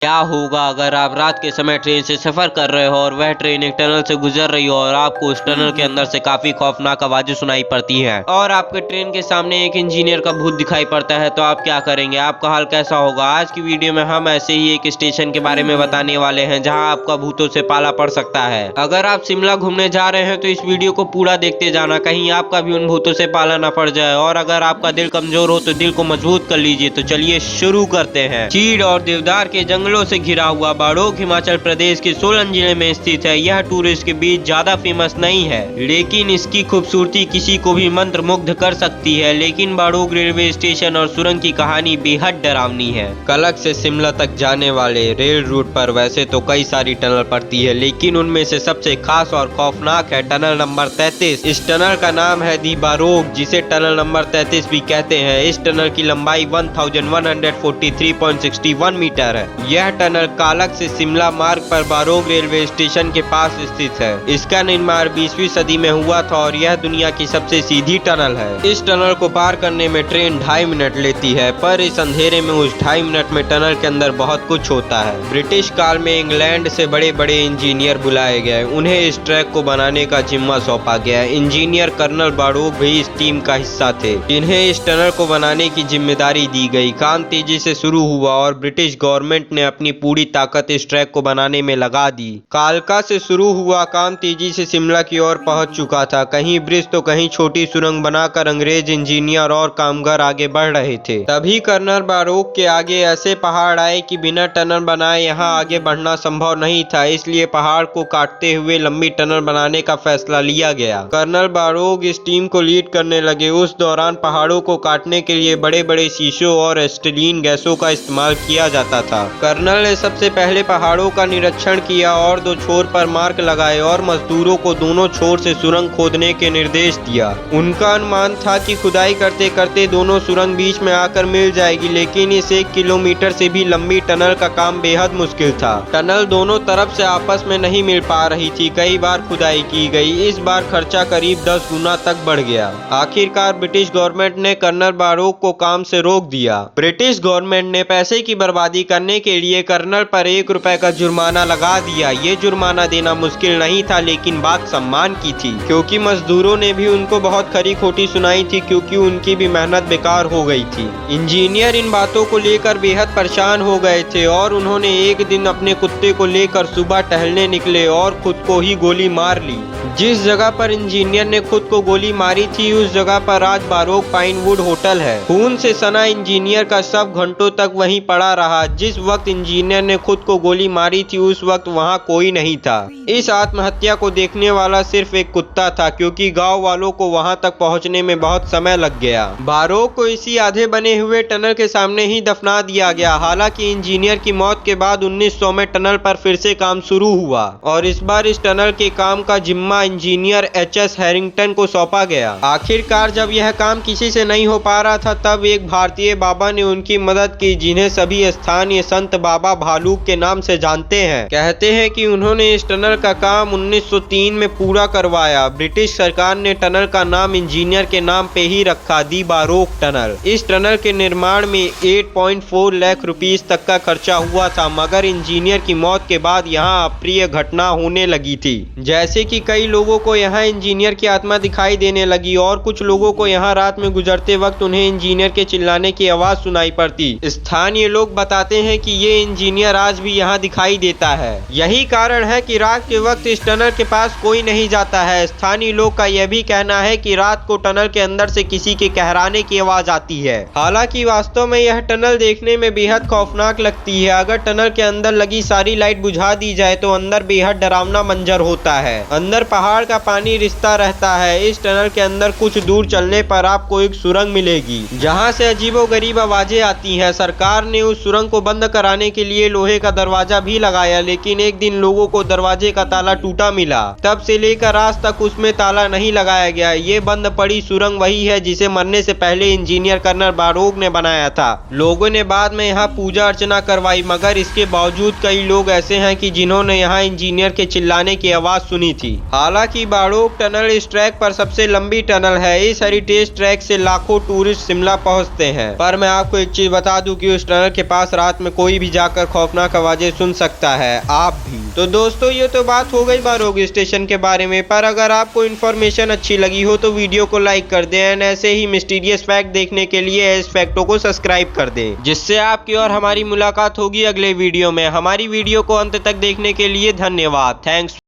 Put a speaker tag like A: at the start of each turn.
A: क्या होगा अगर आप रात के समय ट्रेन से सफर कर रहे हो और वह ट्रेन एक टनल से गुजर रही हो और आपको उस टनल के अंदर से काफी खौफनाक आवाजें सुनाई पड़ती हैं और आपके ट्रेन के सामने एक इंजीनियर का भूत दिखाई पड़ता है, तो आप क्या करेंगे? आपका हाल कैसा होगा? आज की वीडियो में हम ऐसे ही एक स्टेशन के बारे में बताने वाले हैं जहां आपका भूतों से पाला पड़ सकता है। अगर आप शिमला घूमने जा रहे हैं तो इस वीडियो को पूरा देखते जाना, कहीं आपका भी उन भूतों से पाला न पड़ जाए। और अगर आपका दिल कमजोर हो तो दिल को मजबूत कर लीजिए। तो चलिए शुरू करते हैं। चीड़ और देवदार के जंगलों से घिरा हुआ बाड़ोग हिमाचल प्रदेश के सोलन जिले में स्थित है। यह टूरिस्ट के बीच ज्यादा फेमस नहीं है, लेकिन इसकी खूबसूरती किसी को भी मंत्र मुग्ध कर सकती है। लेकिन बाड़ोग रेलवे स्टेशन और सुरंग की कहानी बेहद डरावनी है। कलक से शिमला तक जाने वाले रेल रूट पर वैसे तो कई सारी टनल पड़ती है, लेकिन उनमें से सबसे खास और खौफनाक है टनल नंबर 33। इस टनल का नाम है दी बाड़ोग, जिसे टनल नंबर 33 भी कहते हैं। इस टनल की लंबाई 1143.61 मीटर है। यह टनल कालक से शिमला मार्ग पर बाड़ोग रेलवे स्टेशन के पास स्थित है। इसका निर्माण 20वीं सदी में हुआ था और यह दुनिया की सबसे सीधी टनल है। इस टनल को पार करने में ट्रेन 2.5 मिनट लेती है, पर इस अंधेरे में उस 2.5 मिनट में टनल के अंदर बहुत कुछ होता है। ब्रिटिश काल में इंग्लैंड से बड़े बड़े इंजीनियर बुलाए गए, उन्हें इस ट्रैक को बनाने का जिम्मा सौंपा गया। इंजीनियर कर्नल बाड़ोग भी इस टीम का हिस्सा थे, जिन्हें इस टनल को बनाने की जिम्मेदारी दी गई। काम तेजी से शुरू हुआ और ब्रिटिश गवर्नमेंट ने अपनी पूरी ताकत इस ट्रैक को बनाने में लगा दी। कालका से शुरू हुआ काम तेजी से शिमला की ओर पहुंच चुका था। कहीं ब्रिज तो कहीं छोटी सुरंग बनाकर अंग्रेज इंजीनियर और कामगार आगे बढ़ रहे थे। तभी कर्नल बाड़ोग के आगे ऐसे पहाड़ आए कि बिना टनल बनाए यहाँ आगे बढ़ना संभव नहीं था। इसलिए पहाड़ को काटते हुए लंबी टनल बनाने का फैसला लिया गया। कर्नल बाड़ोग इस टीम को लीड करने लगे। उस दौरान पहाड़ों को काटने के लिए बड़े बड़े शीशों और एस्टिलीन गैसों का इस्तेमाल किया जाता था। कर्नल ने सबसे पहले पहाड़ों का निरीक्षण किया और 2 छोर पर मार्क लगाए और मजदूरों को दोनों छोर से सुरंग खोदने के निर्देश दिया। उनका अनुमान था कि खुदाई करते करते दोनों सुरंग बीच में आकर मिल जाएगी, लेकिन इस 1 किलोमीटर से भी लंबी टनल का काम बेहद मुश्किल था। टनल दोनों तरफ से आपस में नहीं मिल पा रही थी। कई बार खुदाई की गई। इस बार खर्चा करीब 10 गुना तक बढ़ गया। आखिरकार ब्रिटिश गवर्नमेंट ने कर्नल बाड़ोग को काम से रोक दिया। ब्रिटिश गवर्नमेंट ने पैसे की बर्बादी करने के लिए कर्नल पर 1 रुपए का जुर्माना लगा दिया। ये जुर्माना देना मुश्किल नहीं था, लेकिन बात सम्मान की थी, क्योंकि मजदूरों ने भी उनको बहुत खरी खोटी सुनाई थी, क्योंकि उनकी भी मेहनत बेकार हो गई थी। इंजीनियर इन बातों को लेकर बेहद परेशान हो गए थे और उन्होंने एक दिन अपने कुत्ते को लेकर सुबह टहलने निकले और खुद को ही गोली मार ली। जिस जगह पर इंजीनियर ने खुद को गोली मारी थी, उस जगह पर आज बाड़ोग पाइनवुड होटल है। खून से सना इंजीनियर का शव घंटों तक वहीं पड़ा रहा। जिस वक्त इंजीनियर ने खुद को गोली मारी थी, उस वक्त वहां कोई नहीं था। इस आत्महत्या को देखने वाला सिर्फ एक कुत्ता था, क्योंकि गांव वालों को वहां तक पहुंचने में बहुत समय लग गया। बाड़ोग को इसी आधे बने हुए टनल के सामने ही दफना दिया गया। हालांकि इंजीनियर की मौत के बाद 1900 में टनल पर फिर से काम शुरू हुआ और इस बार इस टनल के काम का जिम्मा इंजीनियर HS हैरिंगटन को सौंपा गया। आखिरकार जब यह काम किसी से नहीं हो पा रहा था, तब एक भारतीय बाबा ने उनकी मदद की, जिन्हें सभी स्थानीय संत बाबा भालूक के नाम से जानते हैं। कहते हैं कि उन्होंने इस टनल का काम 1903 में पूरा करवाया। ब्रिटिश सरकार ने टनल का नाम इंजीनियर के नाम पे ही रखा, दी बाड़ोग टनल। इस टनल के निर्माण में 8.4 लाख रुपीस तक का खर्चा हुआ था, मगर इंजीनियर की मौत के बाद यहाँ अप्रिय घटना होने लगी थी। जैसे कि कई लोगों को यहाँ इंजीनियर की आत्मा दिखाई देने लगी और कुछ लोगों को यहाँ रात में गुजरते वक्त उन्हें इंजीनियर के चिल्लाने की आवाज सुनाई पड़ती। स्थानीय लोग बताते हैं कि ये इंजीनियर आज भी यहाँ दिखाई देता है। यही कारण है कि रात के वक्त इस टनल के पास कोई नहीं जाता है। स्थानीय लोग का यह भी कहना है कि रात को टनल के अंदर से किसी के कहराने की आवाज आती है। हालांकि वास्तव में यह टनल देखने में बेहद खौफनाक लगती है। अगर टनल के अंदर लगी सारी लाइट बुझा दी जाए तो अंदर बेहद डरावना मंजर होता है। अंदर पहाड़ का पानी रिश्ता रहता है। इस टनल के अंदर कुछ दूर चलने पर आपको एक सुरंग मिलेगी, जहाँ से अजीबोगरीब आवाजें आती हैं। सरकार ने उस सुरंग को बंद कराने के लिए लोहे का दरवाजा भी लगाया, लेकिन एक दिन लोगों को दरवाजे का ताला टूटा मिला। तब से लेकर आज तक उसमें ताला नहीं लगाया गया। ये बंद पड़ी सुरंग वही है जिसे मरने से पहले इंजीनियर कर्नल बाड़ोग ने बनाया था। लोगों ने बाद में यहाँ पूजा अर्चना करवाई, मगर इसके बावजूद कई लोग ऐसे हैं कि जिन्होंने यहाँ इंजीनियर के चिल्लाने की आवाज सुनी थी। हालांकि बाड़ोग टनल इस ट्रैक पर सबसे लंबी टनल है। इस हेरिटेज ट्रैक से लाखों टूरिस्ट शिमला पहुंचते हैं। पर मैं आपको एक चीज बता दूं कि उस टनल के पास रात में कोई भी जाकर खौफनाक आवाजें सुन सकता है, आप भी। तो दोस्तों ये तो बात हो गई बाड़ोग स्टेशन के बारे में, पर अगर आपको इन्फॉर्मेशन अच्छी लगी हो तो वीडियो को लाइक कर दें एंड ऐसे ही मिस्टीरियस फैक्ट देखने के लिए एस फैक्टो को सब्सक्राइब कर दें, जिससे आपकी और हमारी मुलाकात होगी अगले वीडियो में। हमारी वीडियो को अंत तक देखने के लिए धन्यवाद। थैंक्स।